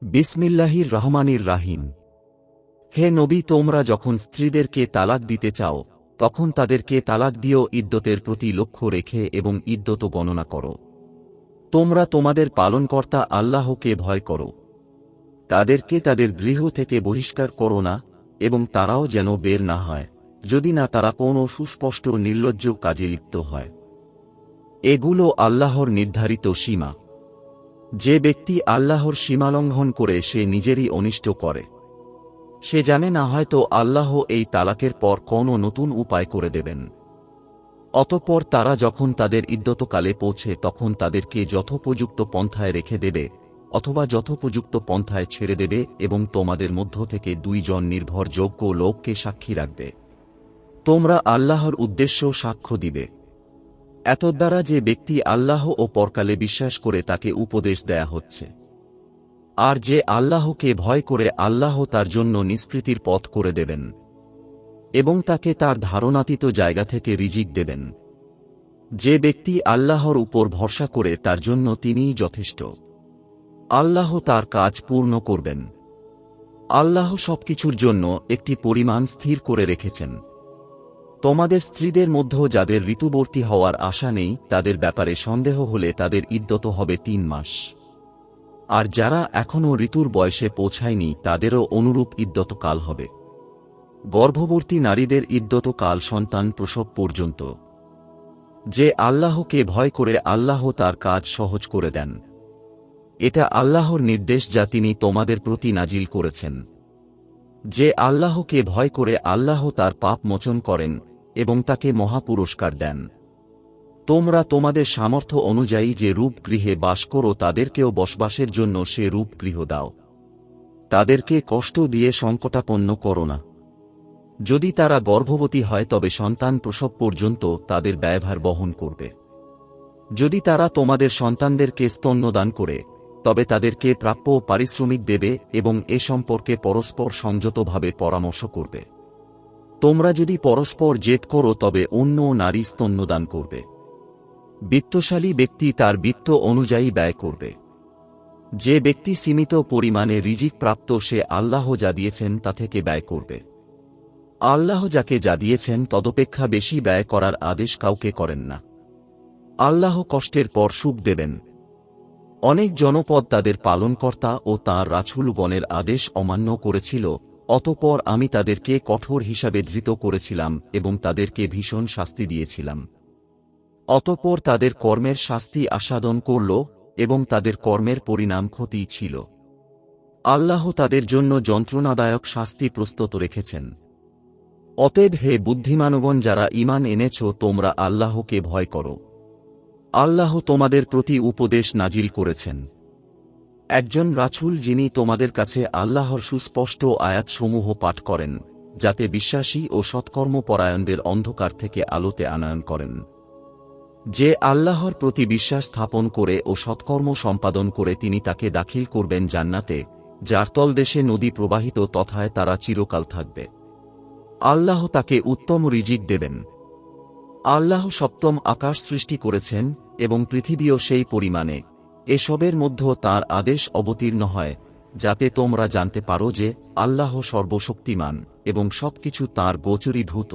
বিসমিল্লাহির রহমানির রাহিম। হে নবী, তোমরা যখন স্ত্রীদেরকে তালাক দিতে চাও তখন তাদেরকে তালাক দিও ইদ্যতের প্রতি লক্ষ্য রেখে এবং ইদ্যত গণনা করো। তোমরা তোমাদের পালনকর্তা আল্লাহকে ভয় করো। তাদেরকে তাদের গৃহ থেকে বহিষ্কার করো না এবং তারাও যেন বের না হয়, যদি না তারা কোনো সুস্পষ্ট নির্লজ্জ কাজে লিপ্ত হয়। এগুলো আল্লাহর নির্ধারিত সীমা। যে ব্যক্তি আল্লাহর সীমালঙ্ঘন করে সে নিজেরই অনিষ্ট করে। সে জানে না হয়তো আল্লাহ এই তালাকের পর কোনো নতুন উপায় করে দেবেন। অতঃপর তারা যখন তাদের ইদ্যতকালে পৌঁছে তখন তাদেরকে যথোপযুক্ত পন্থায় রেখে দেবে অথবা যথোপযুক্ত পন্থায় ছেড়ে দেবে এবং তোমাদের মধ্য থেকে 2 জন নির্ভরযোগ্য লোককে সাক্ষী রাখবে। তোমরা আল্লাহর উদ্দেশ্য সাক্ষ্য দিবে। এতদ্বারা যে ব্যক্তি আল্লাহ ও পরকালে বিশ্বাস করে তাকে উপদেশ দেয়া হচ্ছে। আর যে আল্লাহকে ভয় করে আল্লাহ তার জন্য নিষ্কৃতির পথ করে দেবেন এবং তাকে তার ধারণাতীত জায়গা থেকে রিজিক দেবেন। যে ব্যক্তি আল্লাহর উপর ভরসা করে তার জন্য তিনিই যথেষ্ট। আল্লাহ তার কাজ পূর্ণ করবেন। আল্লাহ সবকিছুর জন্য একটি পরিমাণ স্থির করে রেখেছেন। তোমাদের স্ত্রীদের মধ্যে যাদের ঋতুবর্তী হওয়ার আশা নেই তাদের ব্যাপারে সন্দেহ হলে তাদের ইদ্যত হবে 3 মাস। আর যারা এখনও ঋতুর বয়সে পৌঁছায়নি তাদেরও অনুরূপ ইদ্যতকাল হবে। গর্ভবতী নারীদের ইদ্যতকাল সন্তান প্রসব পর্যন্ত। যে আল্লাহকে ভয় করে আল্লাহ তার কাজ সহজ করে দেন। এটা আল্লাহর নির্দেশ যা তিনি তোমাদের প্রতি নাজিল করেছেন। যে আল্লাহকে ভয় করে আল্লাহ তার পাপ মোচন করেন এবং তাকে মহাপুরস্কার দেন। তোমরা তোমাদের সামর্থ্য অনুযায়ী যে রূপ গৃহে বাস করো তাদেরকেও বসবাসের জন্য সে রূপ গৃহ দাও। তাদেরকে কষ্ট দিয়ে সংকটাপন্ন করো না। যদি তারা গর্ভবতী হয় তবে সন্তান প্রসব পর্যন্ত তাদের ব্যয়ভার বহন করবে। যদি তারা তোমাদের সন্তানদেরকে স্তন্যদান করে তবে তাদেরকে প্রাপ্য পারিশ্রমিক দেবে এবং এ সম্পর্কে পরস্পর সংযতভাবে পরামর্শ করবে। তোমরা যদি পরস্পর জেদ করো তবে অন্য নারী স্তন্যদান করবে। বিত্তশালী ব্যক্তি তার বিত্ত অনুযায়ী ব্যয় করবে। যে ব্যক্তি সীমিত পরিমাণে রিজিক প্রাপ্ত সে আল্লাহ যা দিয়েছেন তা থেকে ব্যয় করবে। আল্লাহ যাকে যা দিয়েছেন তদপেক্ষা বেশি ব্যয় করার আদেশ কাউকে করেন না। আল্লাহ কষ্টের পর সুখ দেবেন। অনেক জনপদ তাদের পালনকর্তা ও তাঁর রাসূলগণের আদেশ অমান্য করেছিল, অতঃপর আমি তাদেরকে কঠোর হিসাবে ধৃত করেছিলাম এবং তাদেরকে ভীষণ শাস্তি দিয়েছিলাম। অতঃপর তাদের কর্মের শাস্তি আস্বাদন করল এবং তাদের কর্মের পরিণাম ক্ষতি ছিল। আল্লাহ তাদের জন্য যন্ত্রণাদায়ক শাস্তি প্রস্তুত রেখেছেন। অতএব হে বুদ্ধিমানগণ, যারা ঈমান এনেছ তোমরা আল্লাহকে ভয় করো। আল্লাহ তোমাদের প্রতি উপদেশ নাজিল করেছেন। একজন রাসূল যিনি তোমাদের কাছে আল্লাহর সুস্পষ্ট আয়াতসমূহ পাঠ করেন, যাতে বিশ্বাসী ও সৎকর্মপরায়ণদের অন্ধকার থেকে আলোতে আনয়ন করেন। যে আল্লাহর প্রতি বিশ্বাস স্থাপন করে ও সৎকর্ম সম্পাদন করে তিনি তাকে দাখিল করবেন জান্নাতে, যার তলদেশে নদী প্রবাহিত, তথায় তারা চিরকাল থাকবে। আল্লাহ তাকে উত্তম রিজিক দেবেন। আল্লাহ সপ্তম আকাশ সৃষ্টি করেছেন এবং পৃথিবীও সেই পরিমাণে। এসবের মধ্যে তাঁর আদেশ অবতীর্ণ হয় যাতে তোমরা জানতে পারো যে আল্লাহ সর্বশক্তিমান এবং সবকিছু তাঁর গোচরীভূত।